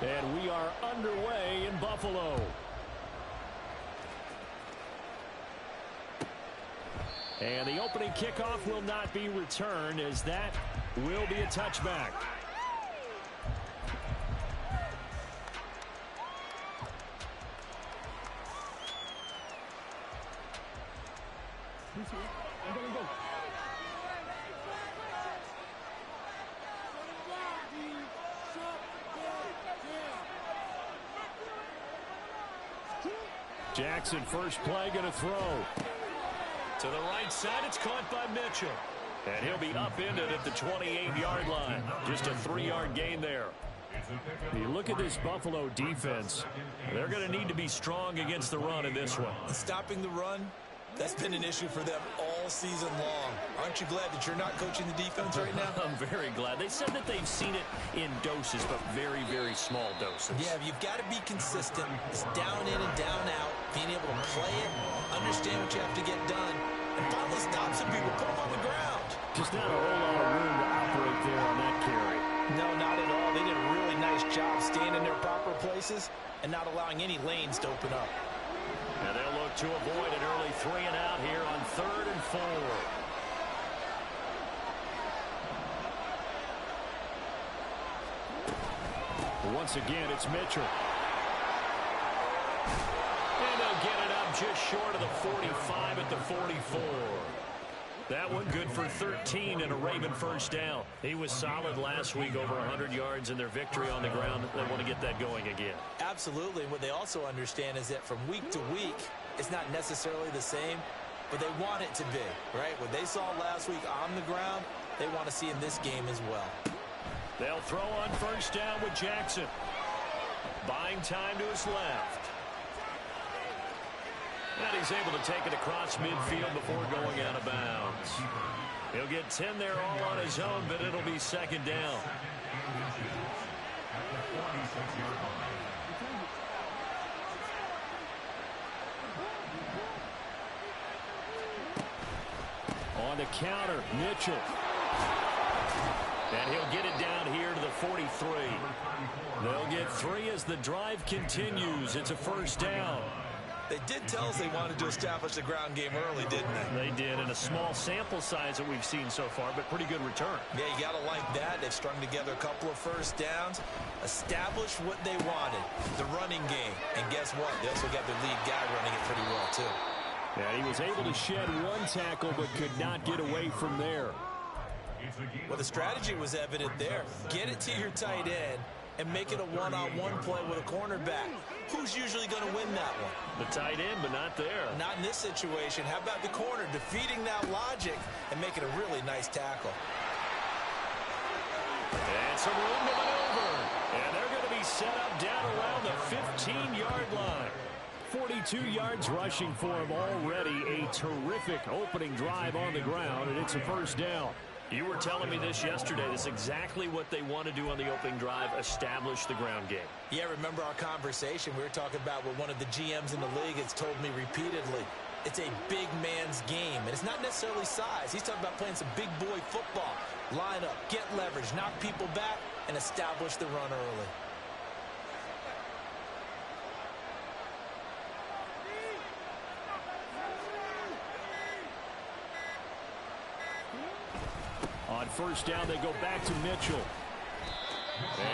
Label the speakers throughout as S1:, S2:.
S1: And we are underway in Buffalo. And the opening kickoff will not be returned, as that will be a touchback. Jackson, first play, going to throw. To the right side, it's caught by Mitchell. And he'll be upended at the 28-yard line. Just a 3-yard gain there. You look at this Buffalo defense. They're going to need to be strong against the run in this one.
S2: Stopping the run, that's been an issue for them all season long. Aren't you glad that you're not coaching the defense right now?
S1: I'm very glad. They said that they've seen it in doses, but very, very small doses.
S2: Yeah, you've got to be consistent. It's down in and down out. Being able to play it, understand what you have to get done, and finally stop some people, put them on the ground.
S1: Just not a whole lot of room to operate there on that carry.
S2: No, not at all. They did a really nice job staying in their proper places and not allowing any lanes to open up.
S1: And they'll look to avoid an early 3-and-out here on 3rd and 4. Once again, it's Mitchell. And they'll get it up just short of the 45 at the 44. That one good for 13 and a Raven first down. He was solid last week, over 100 yards in their victory on the ground. They want to get that going again.
S2: Absolutely. And what they also understand is that from week to week, it's not necessarily the same, but they want it to be, right? What they saw last week on the ground, they want to see in this game as well.
S1: They'll throw on first down with Jackson. Buying time to his left. And he's able to take it across midfield before going out of bounds. He'll get 10 there all on his own, but it'll be second down. On the counter, Mitchell. And he'll get it down here to the 43. They'll get 3 as the drive continues. It's a first down.
S2: They did tell us they wanted to establish the ground game early, didn't they?
S1: They did, in a small sample size that we've seen so far, but pretty good return.
S2: Yeah, you got to like that. They've strung together a couple of first downs, established what they wanted, the running game. And guess what? They also got their lead guy running it pretty well, too.
S1: Yeah, he was able to shed one tackle, but could not get away from there.
S2: Well, the strategy was evident there. Get it to your tight end and make it a one-on-one play with a cornerback. Who's usually going to win that one?
S1: The tight end, but not there.
S2: Not in this situation. How about the corner defeating that logic and making a really nice tackle?
S1: And some room to maneuver. And they're going to be set up down around the 15-yard line. 42 yards rushing for him already. A terrific opening drive on the ground, and it's a first down. You were telling me this yesterday. This is exactly what they want to do on the opening drive, establish the ground game.
S2: Yeah, remember our conversation? We were talking about what one of the GMs in the league has told me repeatedly. It's a big man's game, and it's not necessarily size. He's talking about playing some big boy football. Line up, get leverage, knock people back, and establish the run early.
S1: On first down, they go back to Mitchell.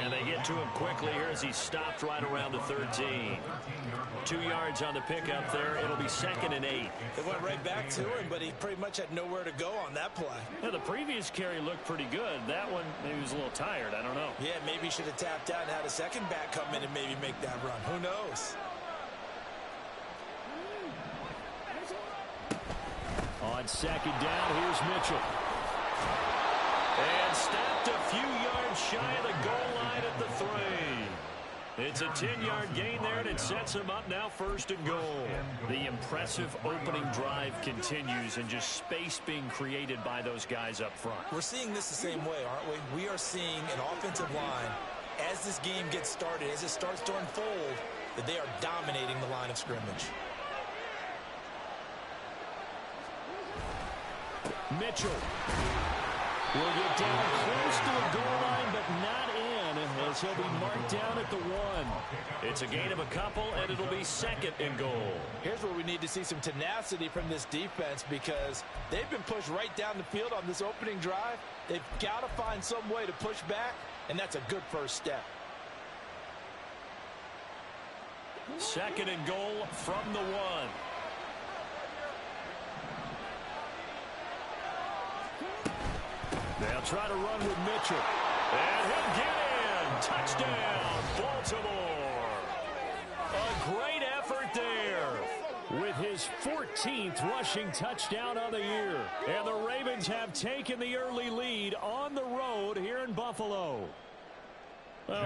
S1: And they get to him quickly here as he's stopped right around the 13. 2 yards on the pickup there. It'll be 2nd and 8.
S2: It went right back to him, but he pretty much had nowhere to go on that play.
S1: Yeah, the previous carry looked pretty good. That one, maybe he was a little tired. I don't know.
S2: Yeah, maybe he should have tapped out and had a second back come in and maybe make that run. Who knows?
S1: On second down, here's Mitchell. And stopped a few yards shy of the goal line at the 3. It's a 10-yard gain there, and it sets him up now 1st and goal. The impressive opening drive continues, and just space being created by those guys up front.
S2: We're seeing this the same way, aren't we? We are seeing an offensive line, as this game gets started, as it starts to unfold, that they are dominating the line of scrimmage. Mitchell will get down close to the goal line, but not in,
S1: as he'll be marked down at the 1. It's a gain of a couple, and it'll be 2nd and goal.
S2: Here's where we need to see some tenacity from this defense because they've been pushed right down the field on this opening drive. They've got to find some way to push back, and that's a good first step.
S1: 2nd and goal from the 1. They'll try to run with Mitchell. And he'll get in. Touchdown, Baltimore. A great effort there with his 14th rushing touchdown on the year. And the Ravens have taken the early lead on the road here in Buffalo.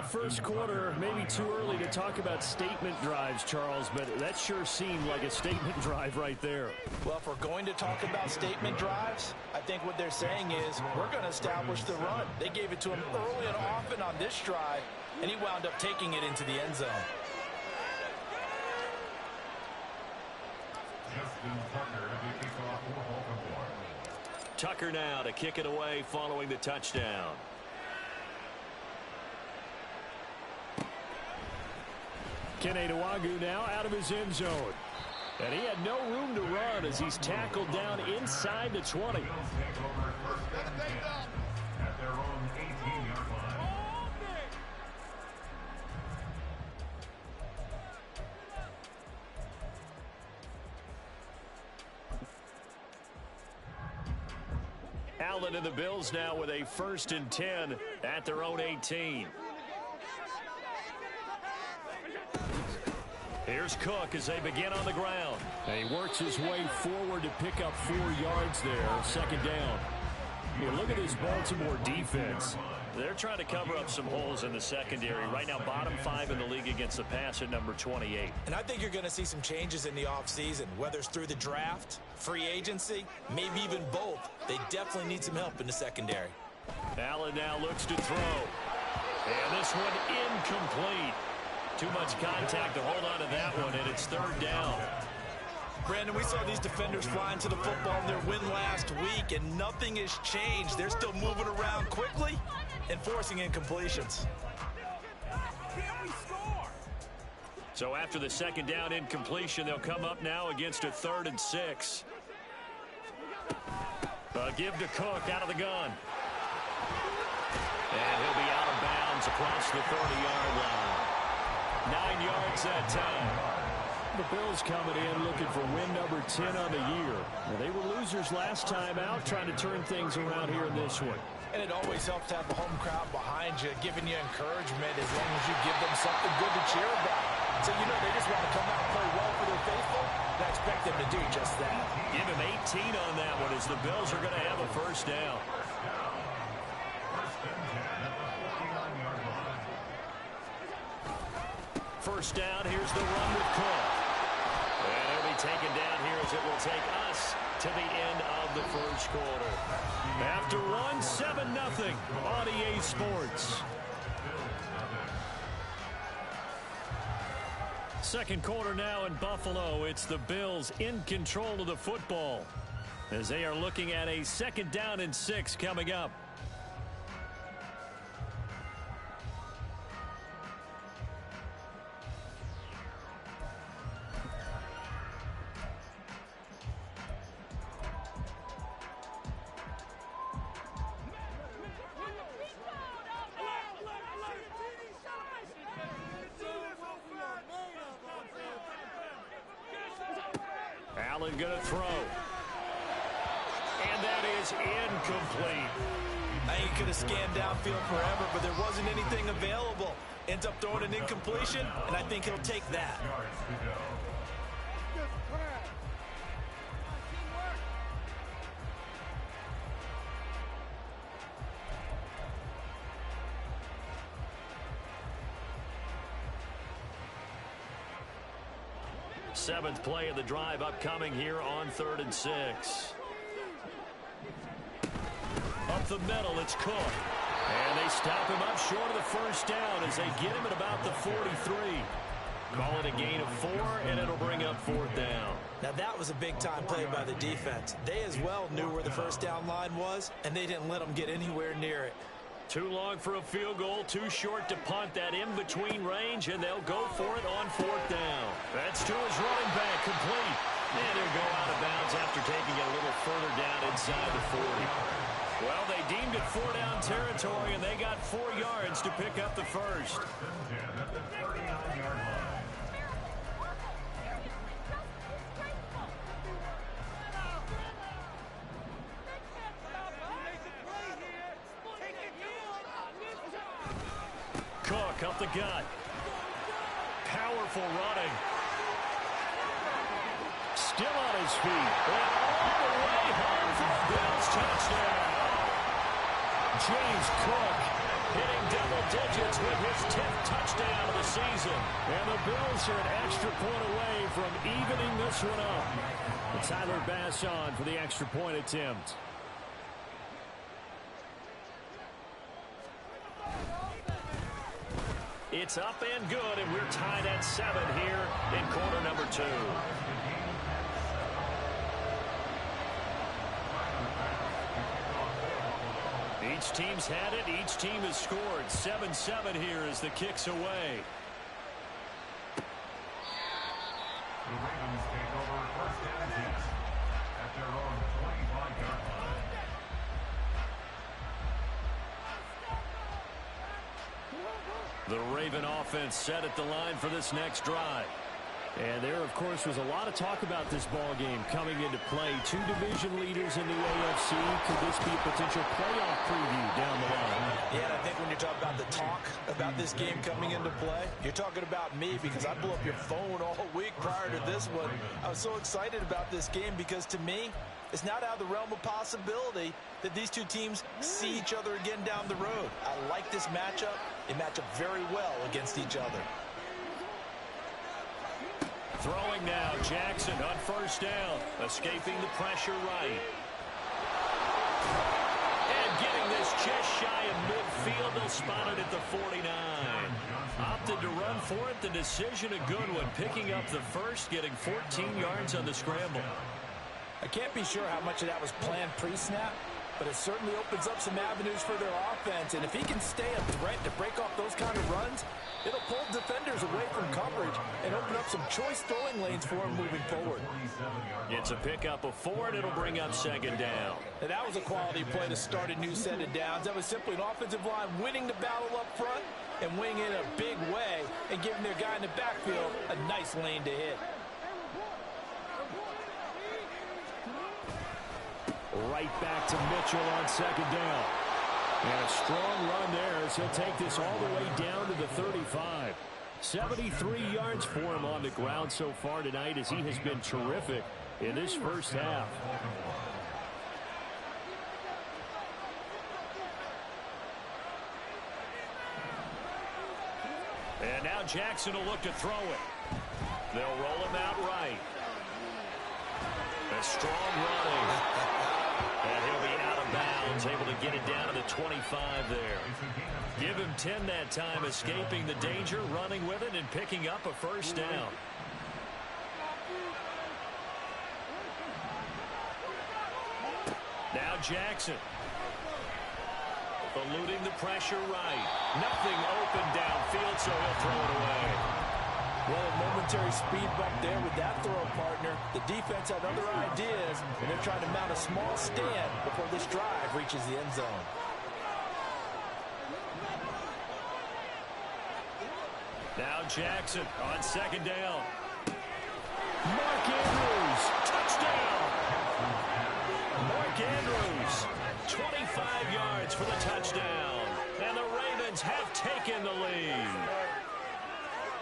S1: First quarter, maybe too early to talk about statement drives, Charles, but that sure seemed like a statement drive right there.
S2: Well, if we're going to talk about statement drives, I think what they're saying is we're going to establish the run. They gave it to him early and often on this drive, and he wound up taking it into the end zone.
S1: Tucker now to kick it away following the touchdown. Kene Nwangwu now out of his end zone. And he had no room to run as he's tackled down inside the 20. Allen and the Bills now with a 1st and 10 at their own 18. Here's Cook as they begin on the ground. And he works his way forward to pick up 4 yards there. 2nd down. Here, look at this Baltimore defense. They're trying to cover up some holes in the secondary. Right now, bottom 5 in the league against the pass at number 28.
S2: And I think you're going to see some changes in the offseason, whether it's through the draft, free agency, maybe even both. They definitely need some help in the secondary.
S1: Allen now looks to throw. And this one incomplete. Too much contact to hold on to that one, and it's 3rd down.
S2: Brandon, we saw these defenders flying to the football in their win last week, and nothing has changed. They're still moving around quickly and forcing incompletions.
S1: So after the 2nd down incompletion, they'll come up now against a 3rd and 6. Give to Cook out of the gun. And he'll be out of bounds across the 30-yard line. 9 yards that time. The Bills coming in looking for win number 10 on the year. Well, they were losers last time out, trying to turn things around here in this one.
S2: And it always helps to have the home crowd behind you, giving you encouragement as long as you give them something good to cheer about. So, you know, they just want to come out and play well for their faithful, and I expect them to do just that.
S1: Give him 18 on that one as the Bills are going to have a 1st down. First down, here's the run with Cook. And he'll be taken down here as it will take us to the end of the 1st quarter. After one, 7-0 on EA Sports. 2nd quarter now in Buffalo. It's the Bills in control of the football as they are looking at a 2nd down and 6 coming up. Allen going to throw. And that is incomplete.
S2: I think he could have scanned downfield forever, but there wasn't anything available. Ends up throwing an incompletion, and I think he'll take that.
S1: Seventh play of the drive upcoming here on 3rd and 6. Up the middle, it's Cook. And they stop him up short of the 1st down as they get him at about the 43. Call it a gain of 4, and it'll bring up 4th down.
S2: Now that was a big-time play by the defense. They as well knew where the 1st down line was, and they didn't let them get anywhere near it.
S1: Too long for a field goal, too short to punt. That in-between range, and they'll go for it on 4th down. That's to his running back, complete. And he'll go out of bounds after taking it a little further down inside the 40. Well, they deemed it 4-down territory, and they got 4 yards to pick up the first. Cook up the gut. Powerful running. Still on his feet. And all the way home for a Bills touchdown. James Cook hitting double digits with his 10th touchdown of the season. And the Bills are an extra point away from evening this one up. And Tyler Bass on for the extra point attempt. It's up and good, and we're tied at 7 here in quarter number 2. Each team's had it. Each team has scored. 7-7 here as the kick's away.
S3: The Ravens take over 1st and 10 at their own 25-yard line.
S1: The Raven offense set at the line for this next drive. And there, of course, was a lot of talk about this ball game coming into play. 2 division leaders in the AFC. Could this be a potential playoff preview down the line?
S2: Yeah, and I think when you're talking about the talk about this game coming into play, you're talking about me because I blew up your phone all week prior to this one. I was so excited about this game because, to me, it's not out of the realm of possibility that these 2 teams see each other again down the road. I like this matchup. They match up very well against each other.
S1: Throwing now, Jackson on 1st down, escaping the pressure right. And getting this just shy of midfield, they'll spot it at the 49. Opted to run for it, the decision a good one, picking up the first, getting 14 yards on the scramble.
S2: I can't be sure how much of that was planned pre-snap, but it certainly opens up some avenues for their offense. And if he can stay a threat to break off those kind of runs, it'll pull defenders away from coverage and open up some choice throwing lanes for him moving forward.
S1: It's a pickup of 4, and it'll bring up 2nd down.
S2: And that was a quality play to start a new set of downs. That was simply an offensive line winning the battle up front and winning it in a big way and giving their guy in the backfield a nice lane to hit.
S1: Right back to Mitchell on 2nd down. And a strong run there as he'll take this all the way down to the 35. 73 yards for him on the ground so far tonight as he has been terrific in this first half. And now Jackson will look to throw it. They'll roll him out right. A strong running. And he'll be out of bounds, able to get it down to the 25 there. Give him 10 that time, escaping the danger, running with it, and picking up a 1st down. Now Jackson. Eluding the pressure right. Nothing open downfield, so he'll throw it away.
S2: Well, a momentary speed bump there with that throw, partner. The defense had other ideas, and they're trying to mount a small stand before this drive reaches the end zone.
S1: Now Jackson on 2nd down. Mark Andrews, touchdown! Mark Andrews, 25 yards for the touchdown. And the Ravens have taken the lead.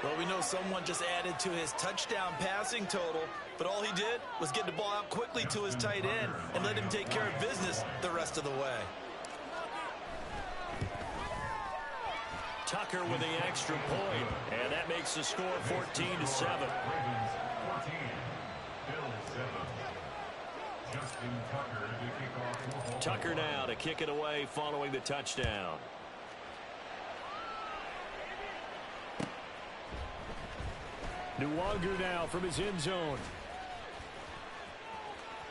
S2: Well, we know someone just added to his touchdown passing total, but all he did was get the ball out quickly to his tight end and let him take care of business the rest of the way.
S1: Tucker with the extra point, and that makes the score 14-7. Tucker now to kick it away following the touchdown. Nwanger now from his end zone.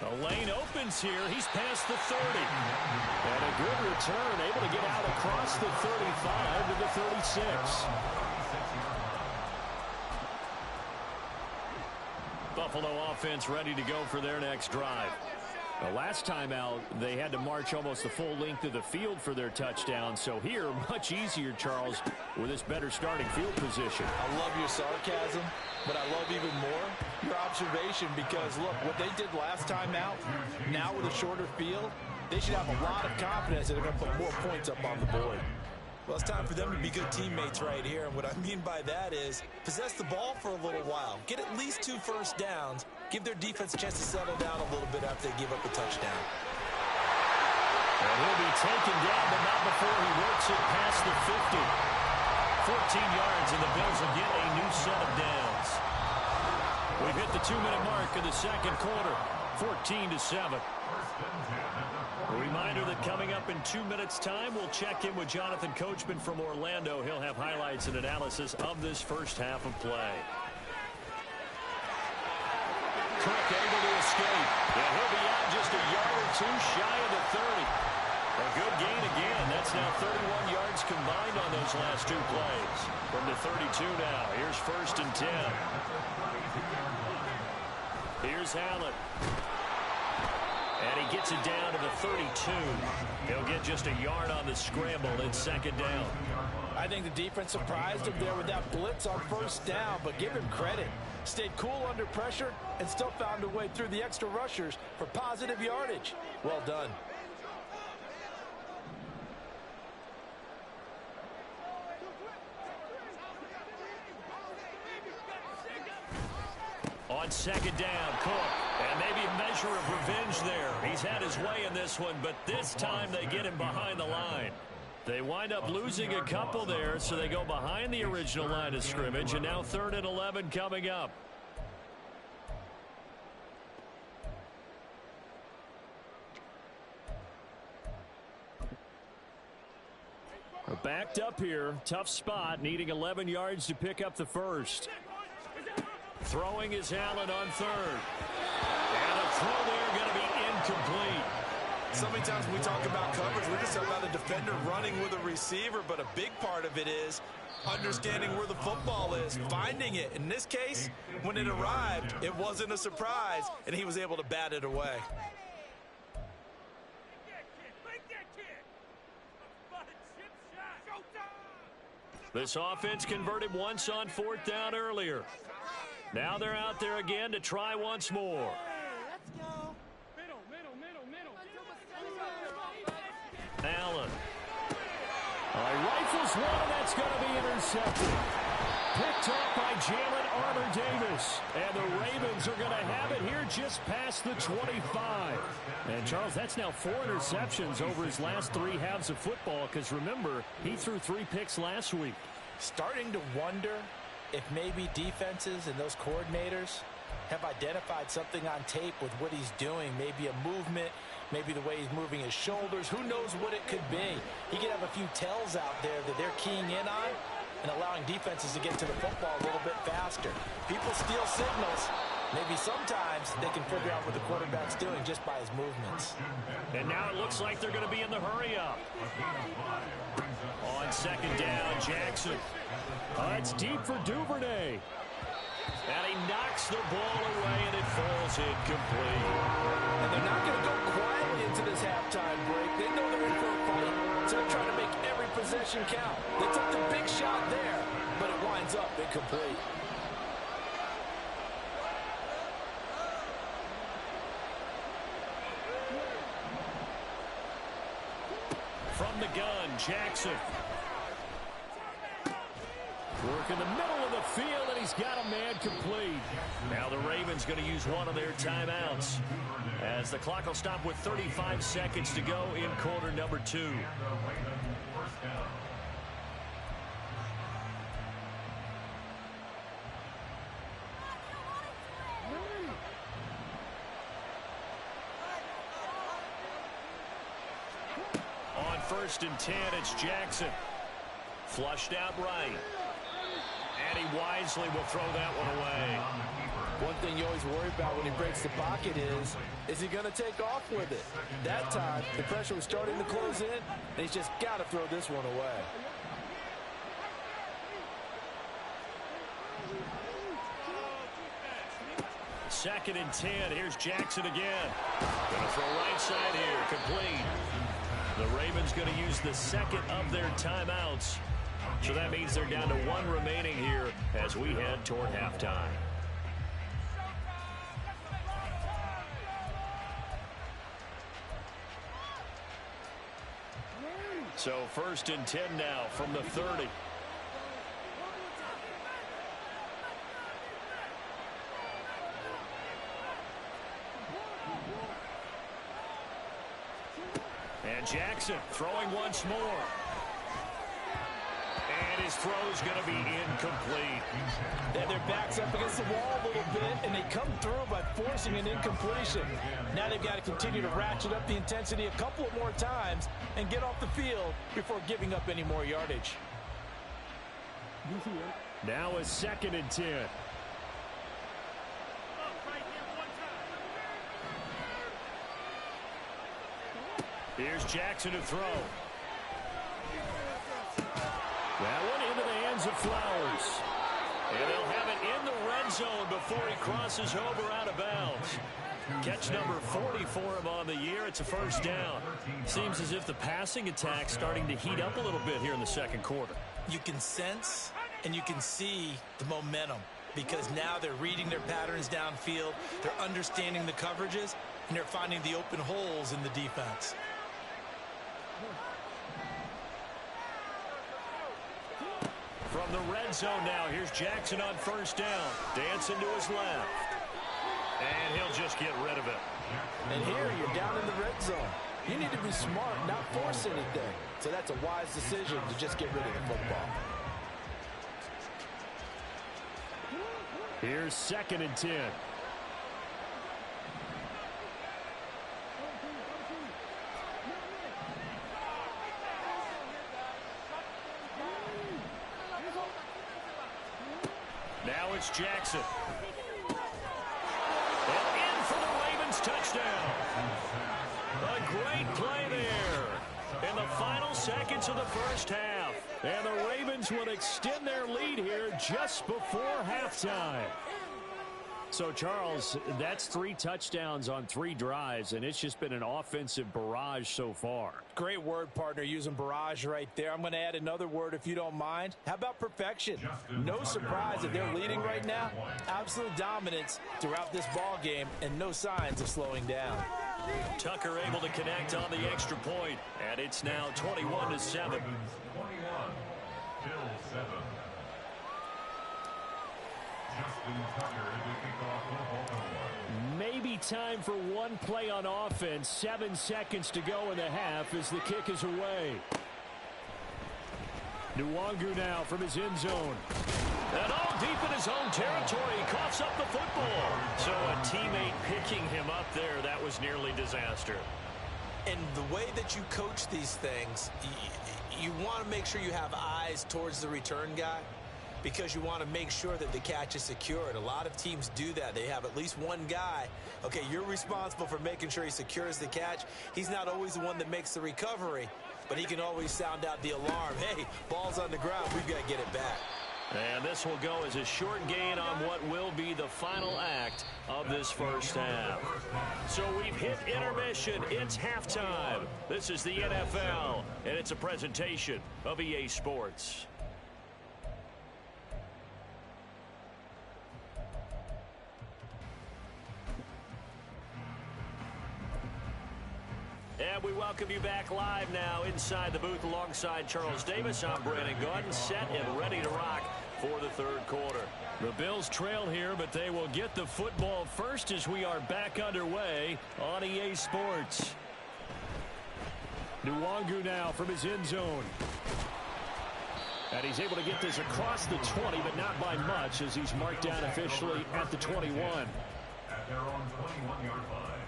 S1: The lane opens here. He's past the 30. And a good return, able to get out across the 35 to the 36. Buffalo offense ready to go for their next drive. The last time out, they had to march almost the full length of the field for their touchdown. So here, much easier, Charles, with this better starting field position.
S2: I love your sarcasm, but I love even more your observation because, look, what they did last time out, now with a shorter field, they should have a lot of confidence that they're going to put more points up on the board. Well, it's time for them to be good teammates right here. And what I mean by that is possess the ball for a little while. Get at least 2 first downs. Give their defense a chance to settle down a little bit after they give up a touchdown.
S1: And he'll be taken down, but not before he works it past the 50. 14 yards, and the Bills will get a new set of downs. We've hit the 2-minute mark in the second quarter. 14-7. A reminder that coming up in 2 minutes' time, we'll check in with Jonathan Coachman from Orlando. He'll have highlights and analysis of this first half of play. Cook able to escape. And he'll be out just a yard or two shy of the 30. A good gain again. That's now 31 yards combined on those last 2 plays. From the 32 now. Here's 1st and 10. Here's Allen. And he gets it down to the 32. He'll get just a yard on the scramble. It's 2nd down.
S2: I think the defense surprised him there with that blitz on 1st down, but give him credit. Stayed cool under pressure and still found a way through the extra rushers for positive yardage. Well done.
S1: On 2nd down, Cook. And maybe a measure of revenge there. He's had his way in this one, but this time they get him behind the line. They wind up losing a couple there, so they go behind the original line of scrimmage, and now 3rd and 11 coming up. We're backed up here. Tough spot, needing 11 yards to pick up the first. Throwing is Allen on 3rd. And a throw there going to be incomplete.
S2: So many times when we talk about coverage, we're just talking about the defender running with a receiver, but a big part of it is understanding where the football is, finding it. In this case, when it arrived, it wasn't a surprise, and he was able to bat it away.
S1: This offense converted once on 4th down earlier. Now they're out there again to try once more. Allen. Rifles one, and that's going to be intercepted. Picked up by Jalen Armour-Davis. And the Ravens are going to have it here just past the 25. And, Charles, that's now 4 interceptions over his last 3 halves of football, because, remember, he threw 3 picks last week.
S2: Starting to wonder if maybe defenses and those coordinators have identified something on tape with what he's doing. Maybe a movement, maybe the way he's moving his shoulders. Who knows what it could be? He could have a few tells out there that they're keying in on and allowing defenses to get to the football a little bit faster. People steal signals. Maybe sometimes they can figure out what the quarterback's doing just by his movements.
S1: And now it looks like they're going to be in the hurry-up. On 2nd down, Jackson. It's deep for Duvernay. And he knocks the ball away, and it falls incomplete.
S2: And they're not going to go quietly into this halftime break. They know they're in for a fight, so they're trying to make every possession count. They took the big shot there, but it winds up incomplete.
S1: From the gun, Jackson. Work in the middle of the field, and he's got a man complete. Now the Ravens going to use one of their timeouts, as the clock will stop with 35 seconds to go in quarter number 2. On 1st and 10, it's Jackson. Flushed out right. And he wisely will throw that one away.
S2: One thing you always worry about when he breaks the pocket is he going to take off with it? That time, the pressure was starting to close in, and he's just got to throw this one away.
S1: Second and 10. Here's Jackson again. Going to throw right side here. Complete. The Ravens going to use the second of their timeouts. So that means they're down to one remaining here as we head toward halftime. So first and 10 now from the 30. And Jackson throwing once more. And his throw's going to be incomplete.
S2: And their back's up against the wall a little bit, and they come through by forcing an incompletion. Now they've got to continue to ratchet up the intensity a couple of more times and get off the field before giving up any more yardage.
S1: Now a second and 10. Here's Jackson to throw. That one into the hands of Flowers. And they'll have it in the red zone before he crosses over out of bounds. Catch number 40 for him on the year. It's a first down. Seems as if the passing attack's starting to heat up a little bit here in the second quarter.
S2: You can sense and you can see the momentum because now they're reading their patterns downfield. They're understanding the coverages, and they're finding the open holes in the defense.
S1: From the red zone now, here's Jackson on first down. Dancing to his left. And he'll just get rid of it.
S2: And here you're down in the red zone. You need to be smart, not force anything. So that's a wise decision to just get rid of the football.
S1: Here's second and 10. Now it's Jackson. And in for the Ravens touchdown. A great play there in the final seconds of the first half. And the Ravens will extend their lead here just before halftime. So, Charles, that's 3 touchdowns on 3 drives, and it's just been an offensive barrage so far.
S2: Great word, partner, using barrage right there. I'm going to add another word if you don't mind. How about perfection? No surprise that they're leading right now. Absolute dominance throughout this ball game and no signs of slowing down.
S1: Tucker able to connect on the extra point, and it's now 21-7. Maybe time for one play on offense. 7 seconds to go in the half as the kick is away. Nwangu now from his end zone. And all deep in his own territory. He coughs up the football. So a teammate picking him up there, that was nearly disaster.
S2: And the way that you coach these things, you want to make sure you have eyes towards the return guy, because you want to make sure that the catch is secured. A lot of teams do that. They have at least one guy. Okay, you're responsible for making sure he secures the catch. He's not always the one that makes the recovery, but he can always sound out the alarm. Hey, ball's on the ground. We've got to get it back.
S1: And this will go as a short gain on what will be the final act of this first half. So we've hit intermission. It's halftime. This is the NFL, and it's a presentation of EA Sports. And we welcome you back live now inside the booth alongside Charles Davis. I'm Brandon Gordon, set and ready to rock for the third quarter. The Bills trail here, but they will get the football first as we are back underway on EA Sports. Nwangu now from his end zone. And he's able to get this across the 20, but not by much as he's marked down officially at the 21.
S3: At their own 21-yard line.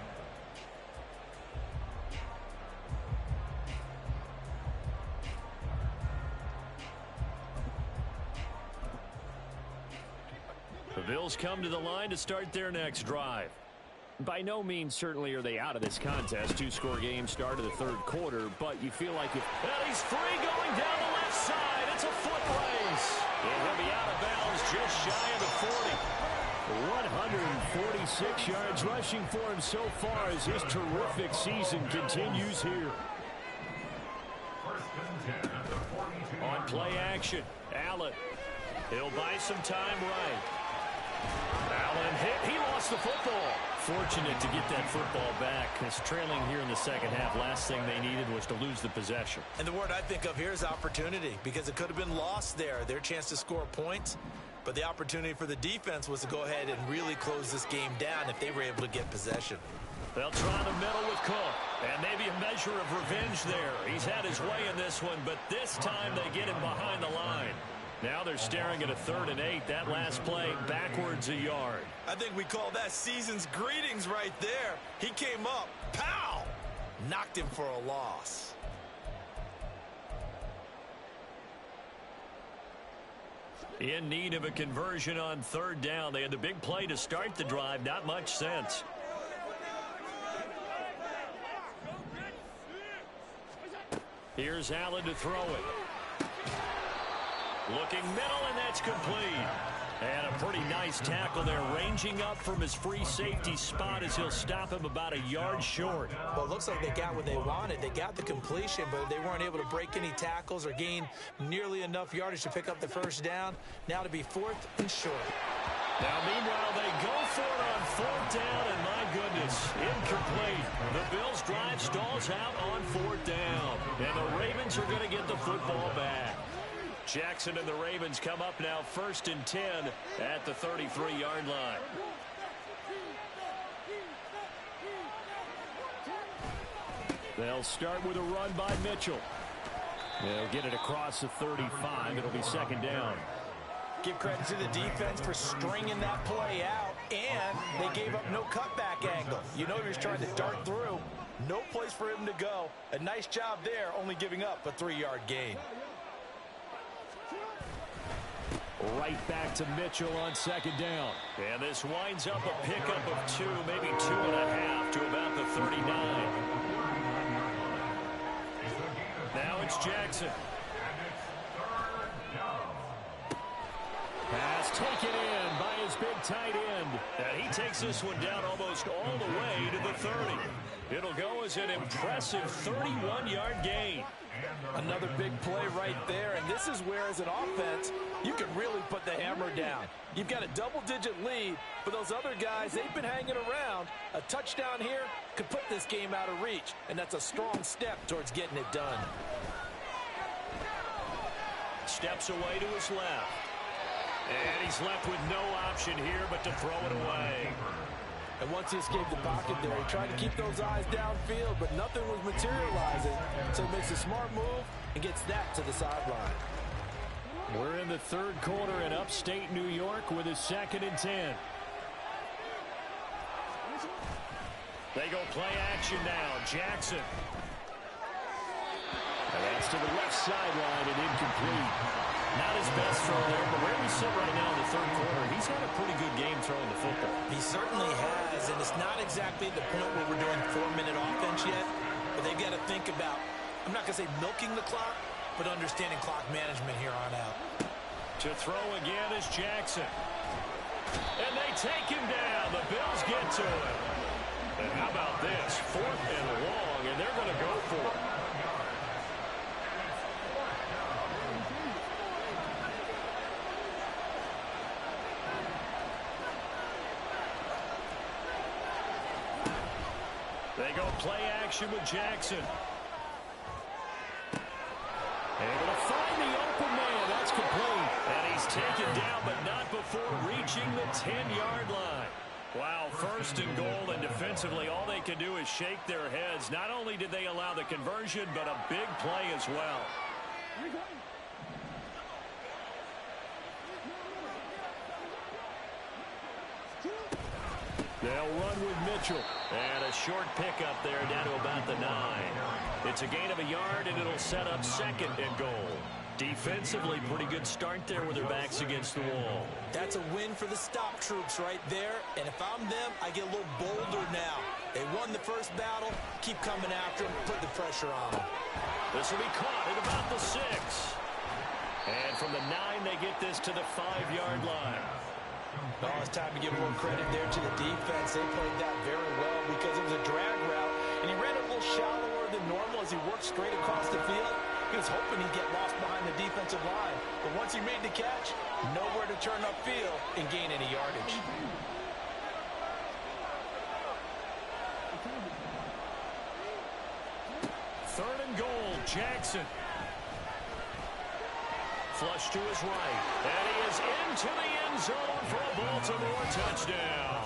S1: The Bills come to the line to start their next drive. By no means certainly are they out of this contest. Two-score game start of the third quarter, but you feel like
S2: and he's free going down the left side. It's a foot race.
S1: And he'll be out of bounds just shy of the 40. 146 yards rushing for him so far as his terrific season continues here. On play action, Allen. He'll buy some time right. Allen hit. He lost the football. Fortunate to get that football back. It's trailing here in the second half. Last thing they needed was to lose the possession.
S2: And the word I think of here is opportunity, because it could have been lost there. Their chance to score points. But the opportunity for the defense was to go ahead and really close this game down if they were able to get possession.
S1: They'll try the middle with Cook. And maybe a measure of revenge there. He's had his way in this one, but this time they get him behind the line. Now they're staring at a 3rd and 8. That last play backwards a yard.
S2: I think we call that season's greetings right there. He came up, pow! Knocked him for a loss.
S1: In need of a conversion on 3rd down. They had the big play to start the drive. Not much sense. Here's Allen to throw it. Looking middle, and that's complete. And a pretty nice tackle there, ranging up from his free safety spot as he'll stop him about a yard short.
S2: Well, it looks like they got what they wanted. They got the completion, but they weren't able to break any tackles or gain nearly enough yardage to pick up the first down. Now to be 4th and short.
S1: Now, meanwhile, they go for it on 4th down, and my goodness, incomplete. The Bills' drive stalls out on 4th down, and the Ravens are going to get the football back. Jackson and the Ravens come up now 1st and 10 at the 33-yard line. They'll start with a run by Mitchell. They'll get it across the 35. It'll be 2nd down.
S2: Give credit to the defense for stringing that play out, and they gave up no cutback angle. You know he was trying to dart through. No place for him to go. A nice job there, only giving up a 3-yard gain.
S1: Right back to Mitchell on 2nd down. And this winds up a pickup of 2, maybe 2.5 to about the 39. Now it's Jackson. Pass taken in by his big tight end. And he takes this one down almost all the way to the 30. It'll go as an impressive 31-yard gain.
S2: Another big play right there, and this is where, as an offense, you can really put the hammer down. You've got a double-digit lead, but those other guys, they've been hanging around. A touchdown here could put this game out of reach, and that's a strong step towards getting it done.
S1: Steps away to his left. And he's left with no option here but to throw it away.
S2: And once he escaped the pocket there, he tried to keep those eyes downfield, but nothing was materializing. So he makes a smart move and gets that to the sideline.
S1: We're in the 3rd quarter in upstate New York with a 2nd and 10. They go play action now. Jackson. And that's to the left sideline and incomplete. Not his best throw there, but where we sit right now in the 3rd quarter, he's had a pretty good game throwing the football.
S2: He certainly has, and it's not exactly the point where we're doing 4-minute offense yet, but they've got to think about, I'm not going to say milking the clock, but understanding clock management here on out.
S1: To throw again is Jackson. And they take him down. The Bills get to it. And how about this? 4th and long, and they're going to go for it. They go play action with Jackson. Able to find the open man. That's complete. And he's taken down, but not before reaching the 10-yard line. Wow, 1st and goal, and defensively all they can do is shake their heads. Not only did they allow the conversion, but a big play as well. They'll run with Mitchell. And a short pickup there down to about the 9. It's a gain of a yard, and it'll set up 2nd and goal. Defensively, pretty good start there with their backs against the wall.
S2: That's a win for the stop troops right there. And if I'm them, I get a little bolder now. They won the first battle. Keep coming after them. Put the pressure on them.
S1: This will be caught at about the 6. And from the 9, they get this to the 5-yard line.
S2: Oh, it's time to give a little credit there to the defense. They played that very well because it was a drag route. And he ran a little shallower than normal as he worked straight across the field. He was hoping he'd get lost behind the defensive line. But once he made the catch, nowhere to turn upfield and gain any yardage.
S1: Third and goal, Jackson. Flush to his right. And he is into the end zone for a Baltimore touchdown.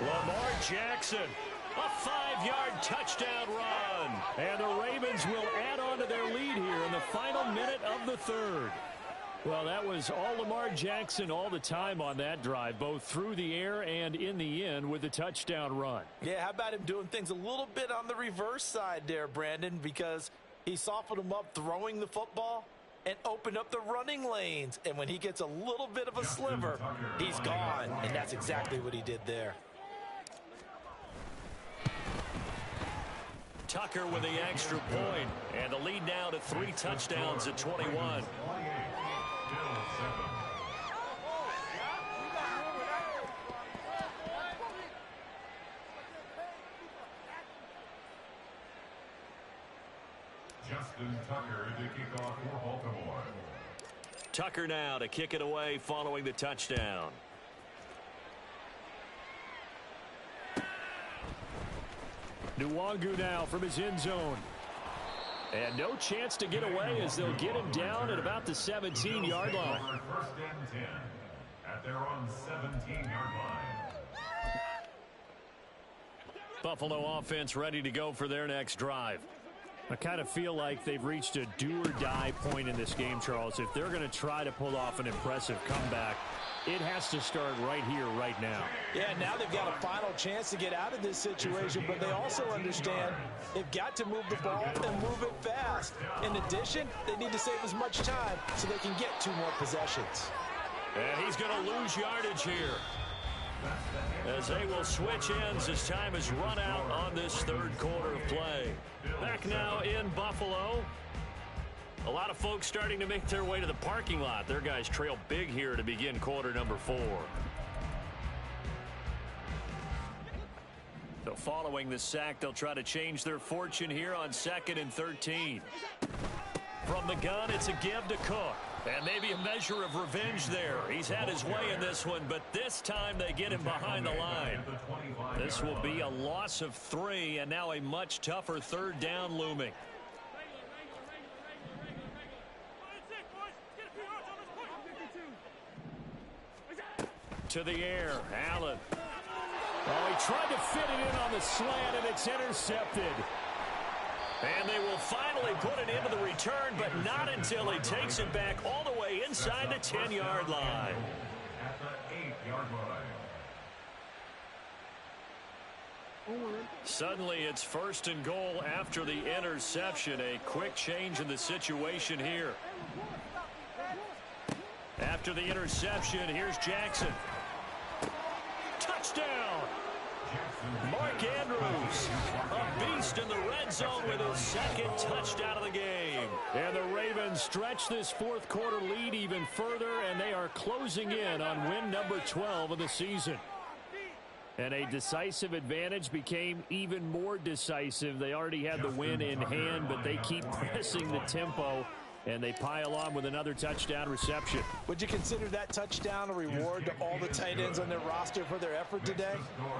S1: Lamar Jackson, a 5-yard touchdown run. And the Ravens will add on to their lead here in the final minute of the third. Well, that was all Lamar Jackson all the time on that drive, both through the air and in the end with the touchdown run.
S2: Yeah, how about him doing things a little bit on the reverse side there, Brandon, because he softened him up throwing the football and opened up the running lanes. And when he gets a little bit of a sliver, he's gone. And that's exactly what he did there.
S1: Tucker with the extra point, and the lead now to 3 touchdowns at 21.
S3: Justin Tucker to kick off for Baltimore.
S1: Tucker now to kick it away following the touchdown. Nwangu now from his end zone. And no chance to get away as they'll get him down at about the 17-yard line.
S3: First and 10 at their own 17-yard line.
S1: Buffalo offense ready to go for their next drive. I kind of feel like they've reached a do-or-die point in this game, Charles. If they're going to try to pull off an impressive comeback, it has to start right here, right now.
S2: Yeah, now they've got a final chance to get out of this situation, but they also understand they've got to move the ball and move it fast. In addition, they need to save as much time so they can get 2 more possessions.
S1: And he's going to lose yardage here, as they will switch ends as time has run out on this third quarter of play. Back now in Buffalo. A lot of folks starting to make their way to the parking lot. Their guys trail big here to begin quarter number 4. So following the sack, they'll try to change their fortune here on 2nd and 13. From the gun, it's a give to Cook. And maybe a measure of revenge there. He's had his way in this one, but this time they get him behind the line. This will be a loss of 3, and now a much tougher third down looming. To the air, Allen. Oh, he tried to fit it in on the slant, and it's intercepted. And they will finally put it into the return, but not until he takes it back all the way inside the 10-yard line.
S3: At the 8-yard line.
S1: Suddenly it's 1st and goal after the interception. A quick change in the situation here. After the interception, here's Jackson. Touchdown! Mark Andrews, a beast in the red zone with his 2nd touchdown of the game. And the Ravens stretch this 4th quarter lead even further, and they are closing in on win number 12 of the season. And a decisive advantage became even more decisive. They already had the win in hand, but they keep pressing the tempo, and they pile on with another touchdown reception.
S2: Would you consider that touchdown a reward to all the tight ends on their roster for their effort today?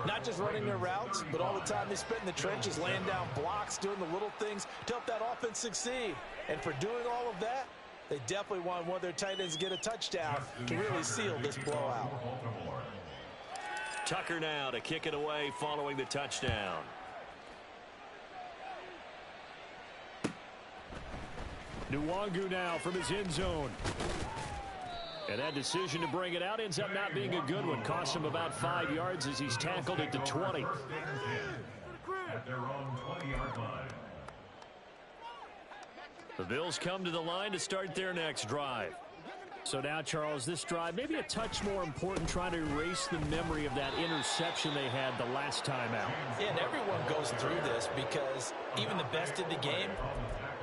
S2: Not just running their routes, but all the time they spent in the trenches, laying down blocks, doing the little things to help that offense succeed. And for doing all of that, they definitely want one of their tight ends to get a touchdown to really seal this blowout.
S1: Tucker now to kick it away following the touchdown. Nwangu now from his end zone. And that decision to bring it out ends up not being a good one. Cost him about 5 yards as he's tackled at the 20.
S3: At their own 20-yard line.
S1: The Bills come to the line to start their next drive. So now, Charles, this drive maybe a touch more important, trying to erase the memory of that interception they had the last time out.
S2: Yeah, and everyone goes through this because even the best in the game,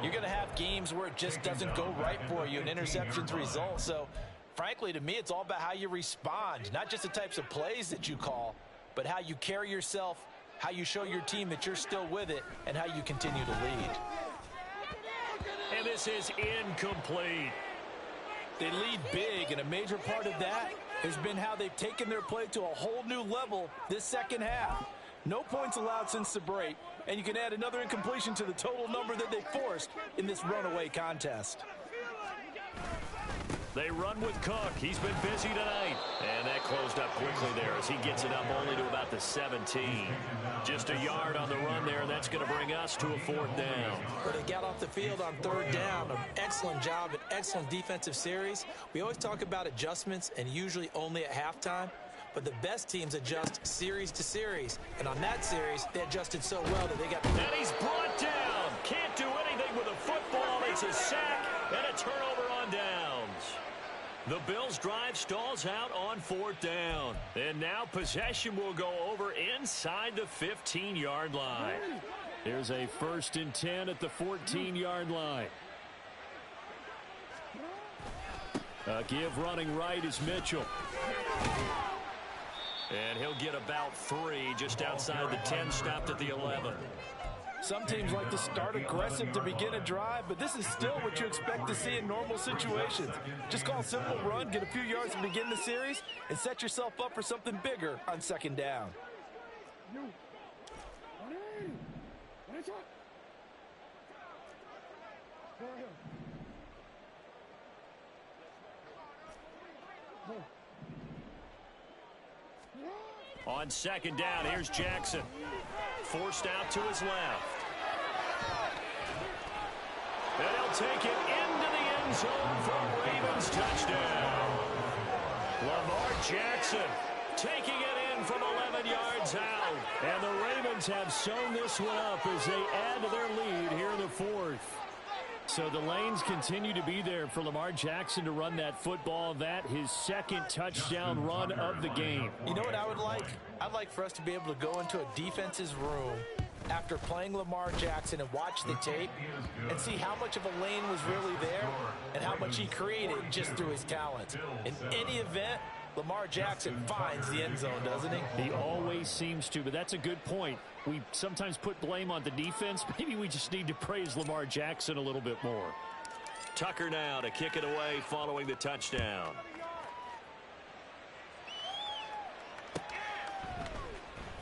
S2: you're going to have games where it just doesn't go right for you and interceptions result. So, frankly, to me, it's all about how you respond, not just the types of plays that you call, but how you carry yourself, how you show your team that you're still with it, and how you continue to lead.
S1: And this is incomplete.
S2: They lead big, and a major part of that has been how they've taken their play to a whole new level this second half. No points allowed since the break, and you can add another incompletion to the total number that they forced in this runaway contest.
S1: They run with Cook. He's been busy tonight. And that closed up quickly there as he gets it up only to about the 17. Just a yard on the run there. That's going to bring us to a 4th down.
S2: But they got off the field on 3rd down. An excellent job, an excellent defensive series. We always talk about adjustments and usually only at halftime. But the best teams adjust series to series. And on that series, they adjusted so well that they got...
S1: And he's brought down. Can't do anything with a football. It's a sack and a turnover on downs. The Bills' drive stalls out on 4th down. And now possession will go over inside the 15-yard line. Here's a 1st and 10 at the 14-yard line. A give running right is Mitchell. And he'll get about 3 just outside the 10, stopped at the 11.
S2: Some teams like to start aggressive to begin a drive, but this is still what you expect to see in normal situations. Just call a simple run, get a few yards to begin the series, and set yourself up for something bigger on 2nd down.
S1: On 2nd down, here's Jackson. Forced out to his left. And he'll take it into the end zone for a Ravens touchdown. Lamar Jackson taking it in from 11 yards out. And the Ravens have sewn this one up as they add to their lead here in the 4th. So the lanes continue to be there for Lamar Jackson to run that football. That his 2nd touchdown run of the game.
S2: You know what I would like? I'd like for us to be able to go into a defense's room after playing Lamar Jackson and watch the tape and see how much of a lane was really there and how much he created just through his talent. In any event, Lamar Jackson finds the end zone, doesn't he?
S1: He always seems to, but that's a good point. We sometimes put blame on the defense. Maybe we just need to praise Lamar Jackson a little bit more. Tucker now to kick it away following the touchdown.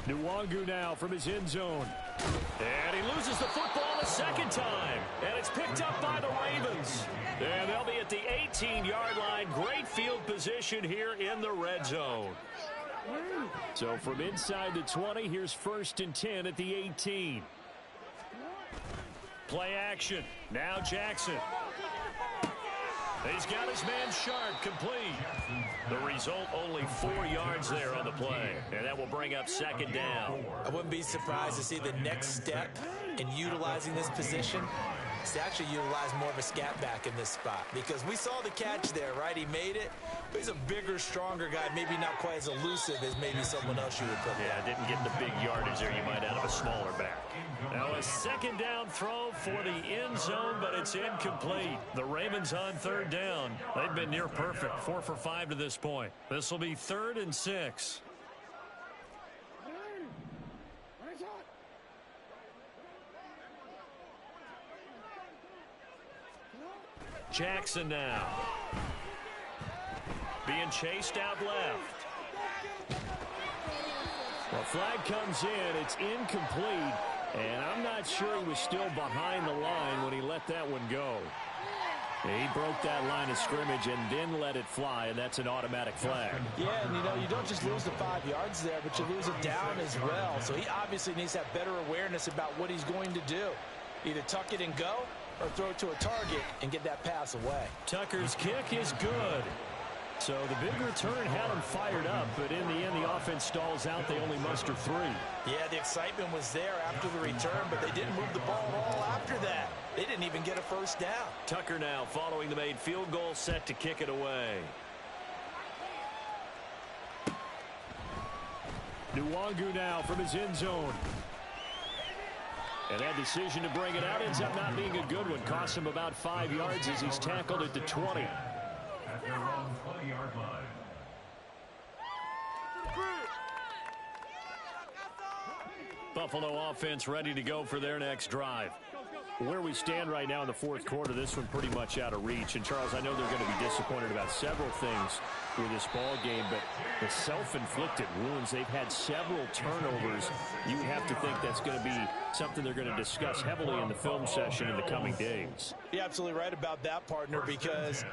S1: Nwangu now from his end zone. And he loses the football a 2nd time. And it's picked up by the Ravens. And they'll be at the 18-yard line. Great field position here in the red zone. So from inside the 20, here's 1st and 10 at the 18. Play action. Now Jackson. He's got his man Sharp complete. The result, only 4 yards there on the play. And that will bring up 2nd down.
S2: I wouldn't be surprised to see the next step in utilizing this position is to actually utilize more of a scat back in this spot. Because we saw the catch there, right? He made it. But he's a bigger, stronger guy. Maybe not quite as elusive as maybe someone else you would put there.
S1: Yeah, didn't get the big yardage there you might out of a smaller back. Now a 2nd down throw for the end zone, but it's incomplete. The Ravens on 3rd down. They've been near perfect, 4 for 5 to this point. This will be 3rd and 6. Jackson now. Being chased out left. Well, flag comes in. It's incomplete. And I'm not sure he was still behind the line when he let that one go. He broke that line of scrimmage and then let it fly, and that's an automatic flag.
S2: Yeah, and you don't just lose the 5 yards there, but you lose it down as well. So he obviously needs to have better awareness about what he's going to do. Either tuck it and go or throw it to a target and get that pass away.
S1: Tucker's kick is good. So the big return had them fired up, but in the end, the offense stalls out. They only muster 3.
S2: Yeah, the excitement was there after the return, but they didn't move the ball at all after that. They didn't even get a first down.
S1: Tucker now following the made field goal, set to kick it away. Nwangu now from his end zone. And that decision to bring it out ends up not being a good one. Costs him about 5 yards as he's tackled at the 20.
S3: At their own 20-yard line.
S1: Buffalo offense ready to go for their next drive. Where we stand right now in the fourth quarter, this one pretty much out of reach. And, Charles, I know they're going to be disappointed about several things with this ball game, but the self-inflicted wounds, they've had several turnovers. You have to think that's going to be something they're going to discuss heavily in the film session in the coming days.
S2: You're absolutely right about that, partner, because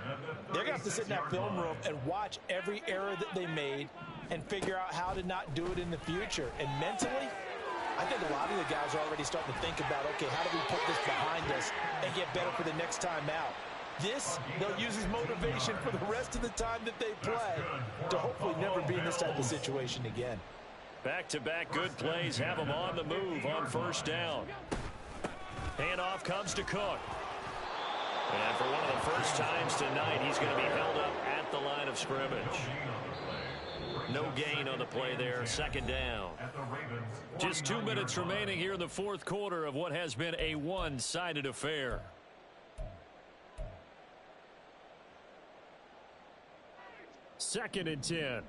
S2: they're going to have to sit in that film room and watch every error that they made and figure out how to not do it in the future. And mentally, I think a lot of the guys are already starting to think about, okay, how do we put this behind us and get better for the next time out? This, they'll use as motivation for the rest of the time that they play to hopefully never be in this type of situation again.
S1: Back-to-back good plays have them on the move on first down. Handoff comes to Cook. And for one of the first times tonight, he's going to be held up at the line of scrimmage. No gain on the play there, second down. Just 2 minutes remaining here in the fourth quarter of what has been a one-sided affair. Second and 10.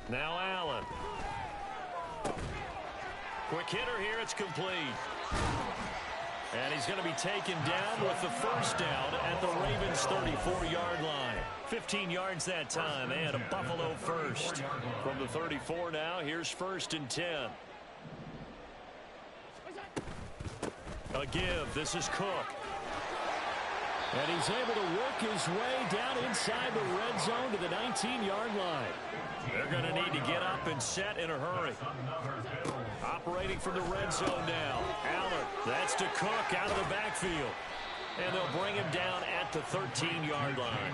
S1: Now Allen. Quick hitter here, it's complete. And he's going to be taken down with the first down at the Ravens' 34-yard line. 15 yards that time, and a Buffalo first. From the 34 now, here's first and 10. A give, this is Cook. And he's able to work his way down inside the red zone to the 19-yard line. They're going to need to get up and set in a hurry. Operating from the red zone now. Allen, that's to Cook out of the backfield. And they'll bring him down at the 13-yard line.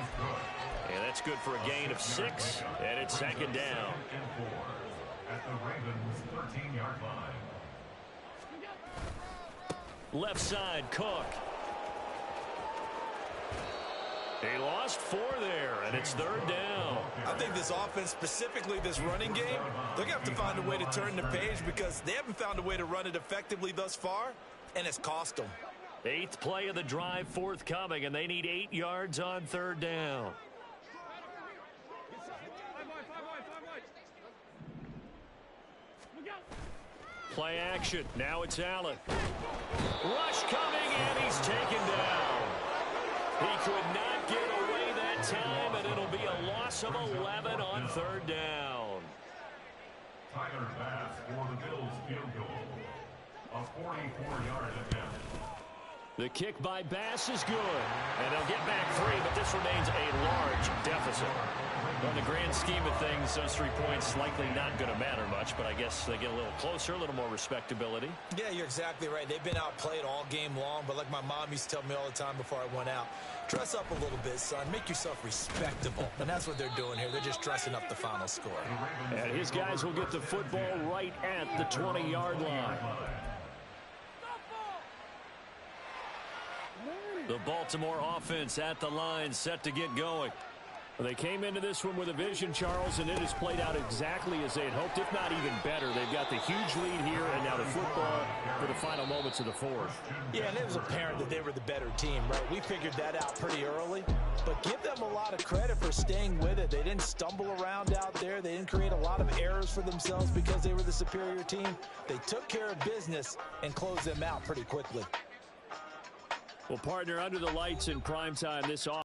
S1: And that's good for a gain of 6, and it's second down.
S3: At the Ravens' 13-yard line.
S1: Left side, Cook. He lost 4 there, and it's third down.
S2: I think this offense, specifically this running game, they're going to have to find a way to turn the page because they haven't found a way to run it effectively thus far, and it's cost them.
S1: 8th play of the drive forthcoming, and they need 8 yards on third down. Play action. Now it's Allen. Rush coming, and he's taken down. He could not get away that time, and it'll be a loss of 11 on third down.
S3: Tyler Bass for the Bills field goal. A 44-yard attempt.
S1: The kick by Bass is good, and they'll get back 3, but this remains a large deficit. On the grand scheme of things, those 3 points likely not going to matter much, but I guess they get a little closer, a little more respectability.
S2: Yeah, you're exactly right. They've been outplayed all game long, but like my mom used to tell me all the time before I went out, dress up a little bit, son. Make yourself respectable. And that's what they're doing here. They're just dressing up the final score.
S1: And his guys will get the football right at the 20-yard line. The Baltimore offense at the line, set to get going. They came into this one with a vision, Charles, and it has played out exactly as they had hoped, if not even better. They've got the huge lead here, and now the football for the final moments of the fourth.
S2: Yeah, and it was apparent that they were the better team, right? We figured that out pretty early, but give them a lot of credit for staying with it. They didn't stumble around out there. They didn't create a lot of errors for themselves because they were the superior team. They took care of business and closed them out pretty quickly.
S1: Well, partner, under the lights in primetime, this